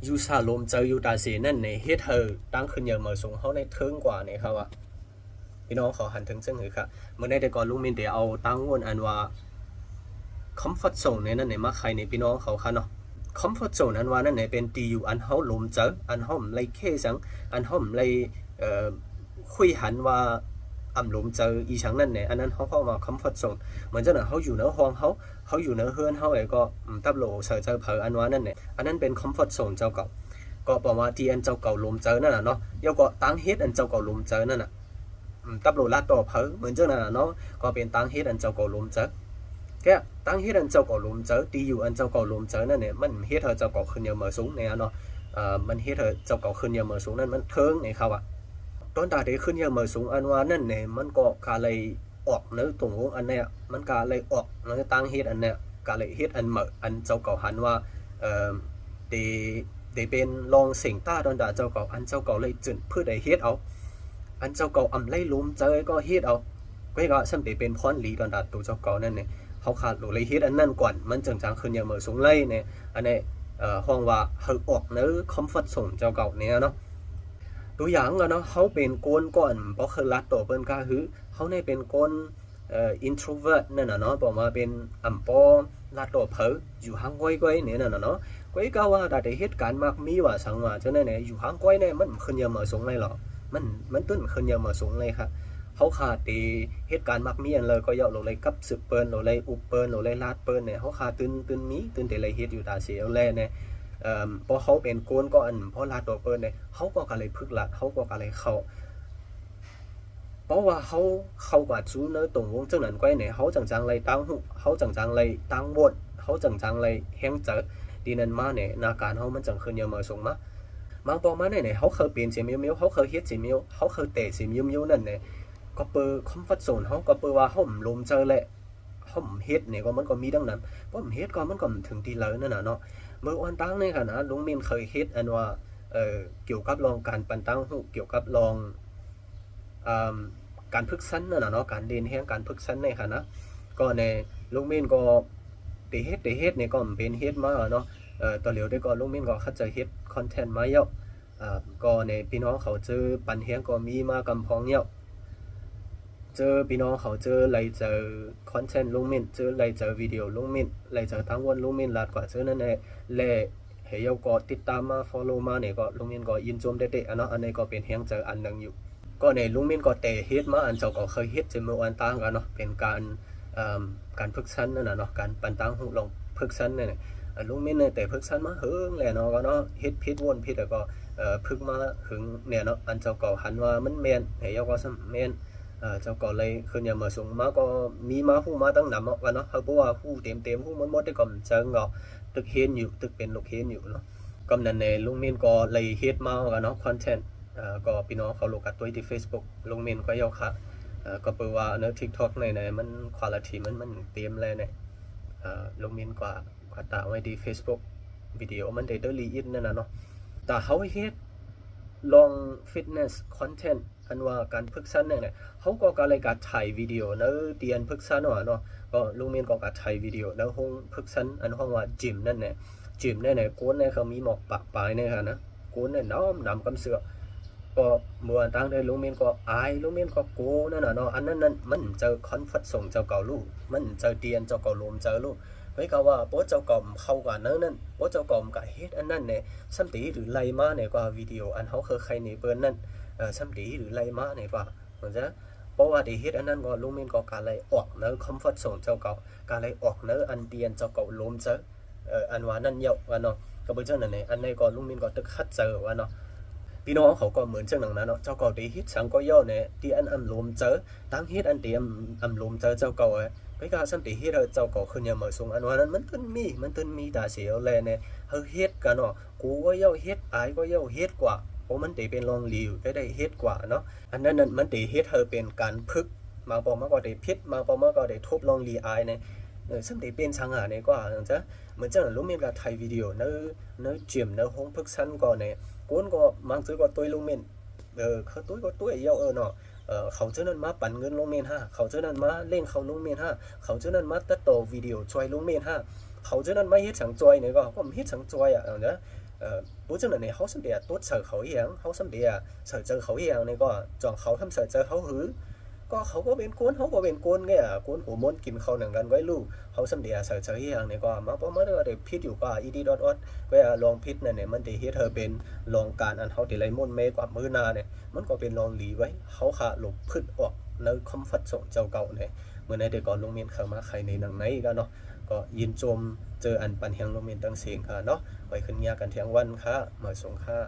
ยูซาลมเจอยูตาเสียนั่นในเฮ็ดเธอตั้งขึ้นเยอะมาสูงเขาในเทิงกว่าเนี่ยครับว่าพี่น้องเขาหันถึงซึ่งหรือครับเมื่อในแต่ก่อนลุงมินเดี๋ยวเอาตั้งวนอันว่าคอมฟอร์ตโซนเนี่ยนั่นในมาใครในพี่น้องเขาค่ะเนาะคอมฟอร์ตโซนอันว่านั่นในเป็นตีอยู่อันเขาลมเจออันเขาไม่เคสังอันเขาไม่คุยหันว่าอ่ำลมเจออีฉังนั่นเนี่ยอันนั้นเขาเข้ามาคอมฟอร์ตโซนเหมือนเจ้าหน้าเขาอยู่ในห้องเขาอยู่ในเฮือนเขาเองก็ตับโหลเสือเจอเผออันว่านั่นเนี่ยอันนั้นเป็นคอมฟอร์ตโซนเจ้าเก่าก็บอกว่าที่อันเจ้าเก่าลมเจอนั่นน่ะเนาะยกก็ตั้งเฮ็ดอันเจ้าเก่าลมเจอนั่นน่ะตับโหลลาดต่อเผอเหมือนเจ้าน่ะเนาะก็เป็นตั้งเฮ็ดอันเจ้าเก่าลมเจอแกตั้งเฮ็ดอันเจ้าเก่าลมเจอตีอยู่อันเจ้าเก่าลมเจอนั่นเนี่ยมันเฮ็ดเธอเจ้าเก่าขึ้นเยอะมาสูงเนี่ยเนาะมันเฮ็ดเธอเจ้าเก่าขึ้นเยอะมาสูงนั่นมันเทิงเนี่ยครับอ่ะตอนตาเด็กขึ้นเยอะมาสูงอันว่านั่นเนี่ยมันก็กาเลยออกเนื้อตรงอันเนี้ยมันกาเลยออกเนื้อตั้งเฮ็ดอันเนี้ยกาเลยเฮ็ดอันเหมืออันเจ้าเก่าหันว่าเดเป็นลองเสียงตาตอนตาเจ้าเก่าอันเจ้าเก่าเลยจุดเพื่อได้เฮ็ดเอาอันเจ้าเก่าอำไล่ล้มเจอก็เฮ็ดเอาก็สัมเดเป็นพรลีตอนตาตัวเจ้าเก่านั่นเนี่ยเขาขาดหลุเลยเฮ็ดอันนั่นก่อนมันจังขึ้นอย่างเหมือสูงไล่เนี่ยอันนี้ห้องว่าเขาออกเนื้อคอมฟอร์ตโซนเจ้าเก่าเนี่ยเนาะตัวอย่างเนาะเขาเป็นโกนก่อนเพราะคือรัดตัวเปิ้นก็คือเขาเนี่ยเป็นโกนintrovert นั่นน่ะเนาะบอกมาเป็นอ่ำปอรัดตัวเผออยู่ห่างไกลๆเนี่ยนั่นน่ะเนาะก้อยก็ว่าแต่เหตุการณ์มากมีว่าสังว่าฉะนั้นเนี่ยอยู่ห่างไกลเนี่ยมันขึ้นอย่างเหมือสูงเลยหรอมันต้นขึ้นอย่างเหมือสูงเลยครับเขาขาดตีเหตุการณ์มักมีอันเลยก็ยาเราเลยกับสืบเปิ้นเราเลยอุบเปิ้นเราเลยลาดเปิ้นเนี่ยเขาขาดตื่นมีตื่นแต่เลยเฮ็ดอยู่ตาเสียวแลเนี่ยพอเขาเป็นโกนก็อันพอลาดตัวเปิ้นเนี่ยเขาก็กะเลยพึกลาดเขาก็กะเลยเข้าเพราะว่าเขากว่าจูเนื้อตรงวงจังนั้นก้อยเนี่ยเขาจังเลยตั้งหูเขาจังเลยตั้งบทเขาจังเลยแห้งเจอดีนั้นมาเนี่ยนาการเขามันจังขึ้นเยอะมาส่งมาบางปอมาเนี่ยเขาเคยเปลี่ยนเสียมิ้วเขาเคยเฮ็ดเสียมิ้วเขาเคยเตะเสียมิ้วนั่นเนี่ยก็เปิดคอมฟอร์ตโซนเขาก็เปิดว่าเขาลมเจอแหละเขาเฮ็ดเนี่ยก็มันก็มีดังนั้นเพราะเฮ็ดก็มันก็ถึงที่เลยนั่นน่ะเนาะเมื่อวันตั้งเนี่ยค่ะนะลุงมินเคยเฮ็ดอันว่าเกี่ยวกับลองการปันตั้งหูเกี่ยวกับลองการพึกซันนั่นน่ะเนาะการเรียนแห่งการพึกซันในค่ะนะก็ในลุงมินก็เตเฮ็ดเนี่ยก็เป็นเฮ็ดมาเนาะตอนเหลียวได้ก็ลุงมินก็เข้าใจเฮ็ดคอนเทนต์มาเยอะก็ในพี่น้องเขาเจอปันแห่งก็มีมากำพองเยอะเจอพี่น้องเขาเจออะไรเจอคอนเทนต์ลุงมินเจออะไรเจอวิดีโอลุงมินอะไรเจอทั้งวันลุงมินลาดกว่าเจอนั่นแหละและเฮียก็ติดตามมา follow มาเนี่ยก็ลุงมินก็ยินชมเด็ดๆเนาะอันนี้ก็เป็นแห่งเจออันนึงอยู่ก็ในลุงมินก็เตะเฮ็ดมาอันเจ้าก็เคยเฮ็ดจะเมื่อวันตั้งกันเนาะเป็นการพึกซันนั่นน่ะเนาะการปันตั้งหูลองพึกซันเนี่ยลุงมินเนี่ยแต่พึกซันมาเฮิงแหละเนาะก็เนาะเฮ็ดผิดวนผิดแล้วก็พึกมาหึงเนี่ยเนาะอันเจ้าก็หันว่ามันแม่นเฮียก็ซ้ำแม่นเจ้าก็เลยขึ้นอย่ามาสูงมาก็มีมาหูมาตั้งนำกันเนาะเขาบอกว่าหูเต็มหูมันหมดได้ก็เจิงก็ตึกเห็นอยู่ตึกเป็นลูกเห็นอยู่เนาะกำนันในลุงมินก็เลยเฮ็ดมากันเนาะคอนเทนต์ก็พี่น้องเขาโลกัดตัวที่ Facebook ลุงมินก็ยกค่ะก็เปิดว่าเนื้อ TikTok ในมันคุณภาพมันเต็มเลยเนี่ยลุงมินกว่าตาไว้ที่ Facebook วิดีโอมันได้ดลีอินนั่นน่ะเนาะแต่เขาเฮ็ดลองฟิตเนสคอนเทนต์อันว่าการพึกซันเนี่ยเขาก็กะเลยการถ่ายวิดีโอเนื้อเตียนพึกซันเนาะก็ลุงมินก็การถ่ายวิดีโอเนื้อห้องพึกซันอันห้องว่าจิมนั่นเนี่ยจิมเนี่ยโกนเนี่ยเขามีหมอกปะปลายเนี่ยค่ะนะโกนเนี่ยน้อมนำกำเสือก็เมื่อตั้งได้ลุงมินก็อายลุงมินก็โกนั่นน่ะเนาะอันนั้นมันเจอคอนฟัดส่งเจ้าเก่าลูกมันเจอเตียนเจ้าเก่าลมเจอลูกเฮ้ยก็ว่าโป๊เจ้าเก่าเข้ากันนั่นโป๊เจ้าเก่าก็เฮ็ดอันนั้นเนี่ยสัมตีหรือไล่มาเนี่ยก็วิดีโออันเขาเคยใครในเปิ้นนั่นสัมตีหรือไล่มาเนี่ยก็เหมือนจะเพราะว่าที่เฮ็ดอันนั้นก็ลุงมินก็การไล่ออกเนื้อคอมฟอร์ตโซนเจ้าเก่าการไล่ออกเนื้ออันเตียนเจ้าเก่าลมเจออันว่านั่นเยอะว่าเนาะก็เป็นเจ้านั่นเนี่ยอันนี้ก็ลุงมินก็ตึกคัดเจอว่าเนาะพี่น้องเขาก็เหมือนจังหนังนั้นเนาะเจ้าเก่าที่ฮิตสังก็ย่อเนี่ยที่อันลมเจอตั้งฮิตอันที่อันลมเจอเจ้าเก่าไปก็สันติฮิตเจ้าเก่าขึ้นยามมาสูงอันว่านั้นมันต้นมีตาเสียวแลเนี่ยเฮาเฮ็ดกันเนาะกูก็ย่อเฮ็ดอายก็ย่อเฮ็ดกว่าเพราะมันติเป็นลองรีวได้เฮ็ดกว่าเนาะอันนั้นมันติเฮ็ดเฮาเป็นการพึกมาปอมาก็ได้พิษมาปอมาก็ได้ทุบลองรีอายเนี่ยสันติเป็นสังหารเนี่ยกว่าจังซะเหมือนจังลุงมีการถ่ายวิดีโอเนื้อจิมเนื้อห้องพึกซันก่อนเนี่ยcuốn có mang tới có tôi luôn mìnhเขาตุ้ยก็ตุ้ยเยอะเนาะเขาเจ้านั้นมาปั่นเงินลงเมนฮะเขาเจ้านั้นมาเล่นเขาลงเมนฮะเขาเจ้านั้นมาตัดต่อวิดีโอจอยลงเมนฮะเขาเจ้านั้นมาเฮ็ดสังจอยเนี่ยก็เฮ็ดสังจอยอ่ะเนาะ不正呢เขาสัมเดียตัวเสือเขาอย่างเขาสัมเดียเสือเจอเขาอย่างนี่ก็จองเขาทำเสือเจอเขาหือก็เขาก็เป็นกวนเขาก็เป็นกวนไงกวนหัวม้วนกินเขาหนังกันไว้ลูกเขาสัมเดียเสือเจออย่างนี่ก็มาเพราะเมื่อเด็กพิษอยู่ก็ed.orgก็ลองพิษเนี่ยมันตีให้เธอเป็นลองการอันเขาตีไรมุ่นเมกว่ามือนาเนี่ยมันก็เป็นลองหลีไว้เขาขาหลบพืชออกในคอมฟอร์ตโซนเจ้าเก่าเนี่ยเมื่อในเด็กก่อนลงเมียนเข้ามาใครในหนังไหนกันเนาะก็ยินจมเจออันปันแหงลงเมียนตั้งเสียงค่ะเนาะไว้ขึ้นยากันเที่ยงวันค่ะมาส่งค่ะ